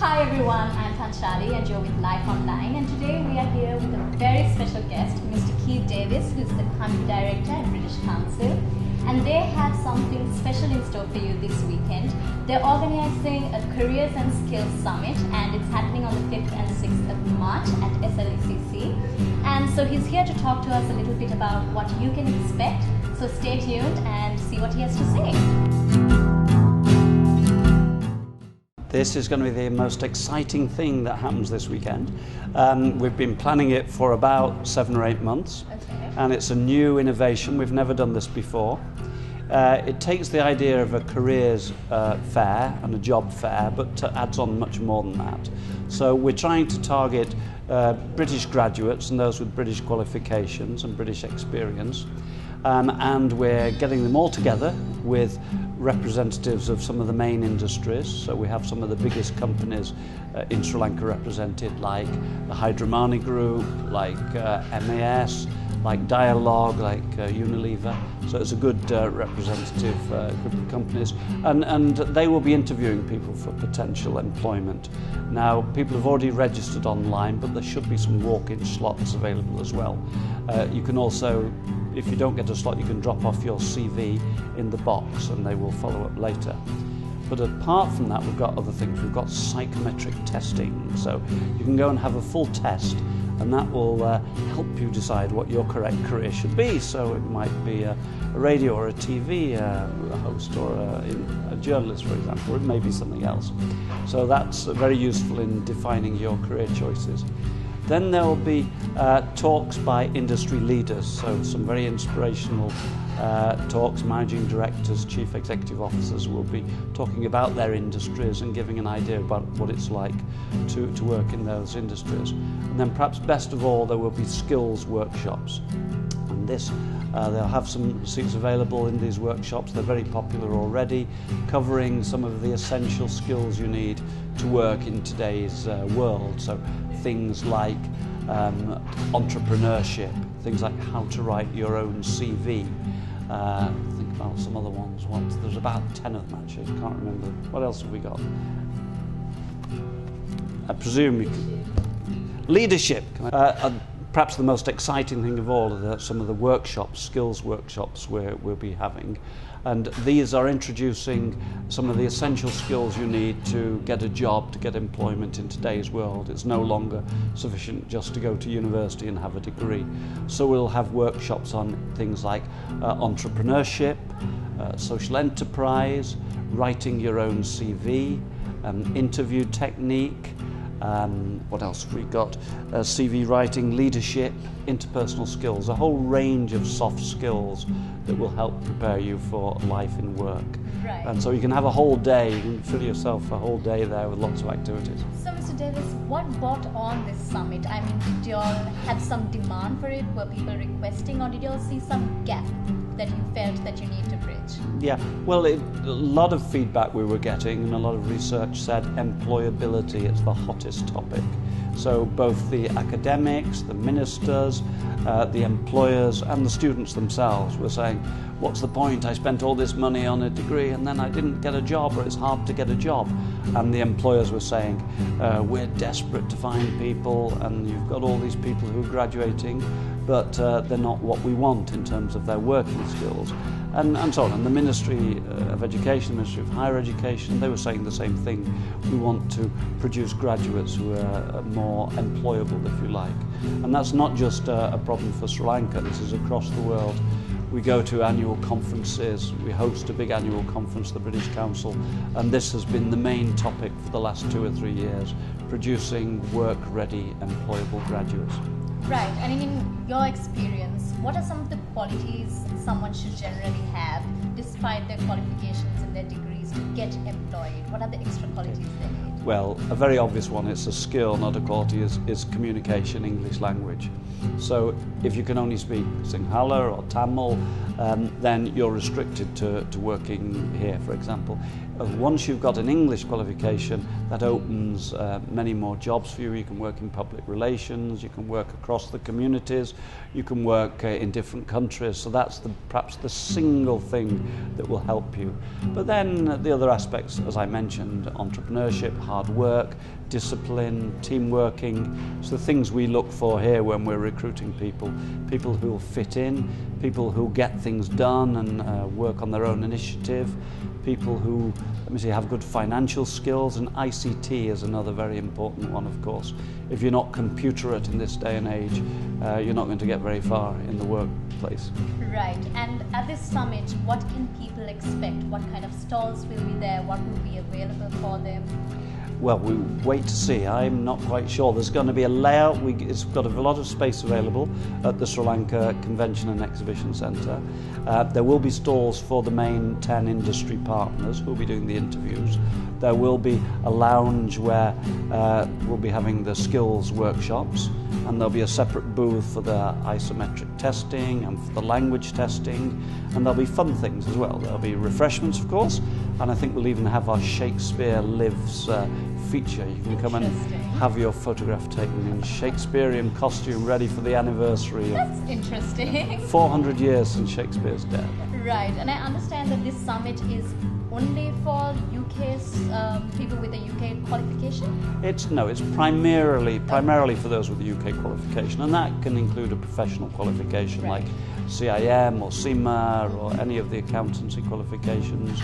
Hi everyone, I'm Panchali and you're with Life Online, and today we are here with a very special guest, Mr. Keith Davies, who's the Country Director at British Council, and they have something special in store for you this weekend. They're organizing a Careers and Skills Summit, and it's happening on the 5th and 6th of March at SLECC. And so he's here to talk to us a little bit about what you can expect, so stay tuned and see what he has to say. This is going to be the most exciting thing that happens this weekend. We've been planning it for about 7 or 8 months, and it's a new innovation. We've never done this before. It takes the idea of a careers fair and a job fair, but adds on much more than that. So we're trying to target British graduates and those with British qualifications and British experience. And we're getting them all together with representatives of some of the main industries. So we have some of the biggest companies in Sri Lanka represented, like the Hydromani Group, like MAS, like Dialogue, like Unilever. So it's a good representative group of companies, and they will be interviewing people for potential employment. Now, people have already registered online, but there should be some walk-in slots available as well. You can also, if you don't get a slot, you can drop off your CV in the box and they will follow up later. But apart from that, we've got other things. We've got psychometric testing, so you can go and have a full test, and that will help you decide what your correct career should be. So it might be a radio or a TV host or a journalist, for example, or it may be something else. So that's very useful in defining your career choices. Then there will be talks by industry leaders, so some very inspirational talks. Managing directors, chief executive officers will be talking about their industries and giving an idea about what it's like to work in those industries. And then perhaps best of all, there will be skills workshops. And this, they'll have some seats available in these workshops. They're very popular already, covering some of the essential skills you need to work in today's world. So things like entrepreneurship, things like how to write your own CV. Think about some other ones. There's about 10 of them actually, I can't remember. What else have we got? I presume you can. Leadership. Perhaps the most exciting thing of all are some of the workshops, skills workshops we'll be having. And these are introducing some of the essential skills you need to get a job, to get employment in today's world. It's no longer sufficient just to go to university and have a degree. So we'll have workshops on things like entrepreneurship, social enterprise, writing your own CV, interview technique. What else have we got? CV writing, leadership, interpersonal skills, a whole range of soft skills that will help prepare you for life in work. Right. And so you can have a whole day, you can fill yourself a whole day there with lots of activities. So Mr. Davis, what brought on this summit? I mean, did you all have some demand for it? Were people requesting, or did you all see some gap that you felt that you need to bridge? Yeah, well, a lot of feedback we were getting and a lot of research said employability is the hottest topic. So both the academics, the ministers, the employers and the students themselves were saying, what's the point? I spent all this money on a degree and then I didn't get a job, or it's hard to get a job. And the employers were saying, we're desperate to find people, and you've got all these people who are graduating, but they're not what we want in terms of their working skills. And so on. And the Ministry of Education, the Ministry of Higher Education, they were saying the same thing. We want to produce graduates who are more employable, if you like. And that's not just a problem for Sri Lanka, this is across the world. We go to annual conferences, we host a big annual conference, the British Council, and this has been the main topic for the last 2 or 3 years, producing work-ready, employable graduates. Right, and in your experience, what are some of the qualities someone should generally have, despite their qualifications and their degrees, to get employed? What are the extra qualities they need? Well, a very obvious one, it's a skill, not a quality, is communication, English language. So if you can only speak Sinhala or Tamil, then you're restricted to working here, for example. Once you've got an English qualification, that opens many more jobs for you. You can work in public relations, you can work across the communities, you can work in different countries. So that's perhaps the single thing that will help you. But then the other other aspects, as I mentioned, entrepreneurship, hard work, discipline, team working. So the things we look for here when we're recruiting people. People who will fit in, people who get things done and work on their own initiative, people who, have good financial skills, and ICT is another very important one, of course. If you're not computerate in this day and age, you're not going to get very far in the workplace. Right, and at this summit, what can people expect? What kind of stalls will be there? What will be available for them? Well, we wait to see. I'm not quite sure. There's going to be a layout. It's got a lot of space available at the Sri Lanka Convention and Exhibition Centre. There will be stalls for the main 10 industry partners who will be doing the interviews. There will be a lounge where we'll be having the skills workshops, and there'll be a separate booth for the isometric testing and for the language testing, and there'll be fun things as well. There'll be refreshments, of course, and I think we'll even have our Shakespeare Lives feature. You can come and have your photograph taken in Shakespearean costume, ready for the anniversary. That's interesting. 400 years since Shakespeare's death. Right, and I understand that this summit is only for UK's people with a UK qualification? It's primarily for those with a UK qualification, and that can include a professional qualification like CIM or CIMA or any of the accountancy qualifications.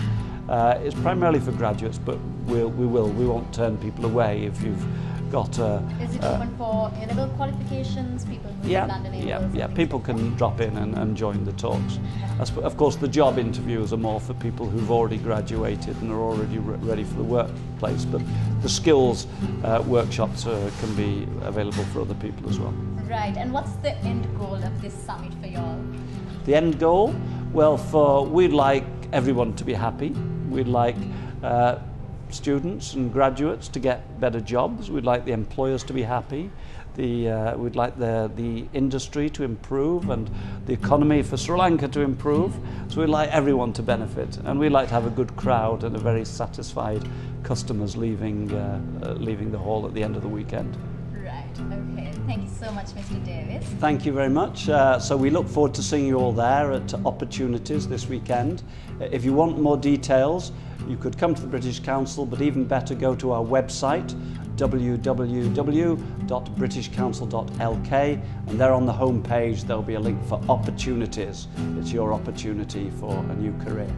It's primarily for graduates, but we won't turn people away if you've got Is it open for A-level qualifications, people who have done A-levels? Yeah, people can drop in and join the talks. Of course, the job interviews are more for people who've already graduated and are already ready for the workplace, but the skills workshops can be available for other people as well. Right, and what's the end goal of this summit for you all? The end goal? Well, we'd like everyone to be happy. We'd like students and graduates to get better jobs. We'd like the employers to be happy. We'd like the industry to improve and the economy for Sri Lanka to improve. So we'd like everyone to benefit, and we'd like to have a good crowd and a very satisfied customers leaving the hall at the end of the weekend. Right, okay. Thank you so much, Mr. Davies. Thank you very much. So we look forward to seeing you all there at Opportunities this weekend. If you want more details, you could come to the British Council, but even better, go to our website, www.britishcouncil.lk, and there on the home page there'll be a link for Opportunities. It's your opportunity for a new career.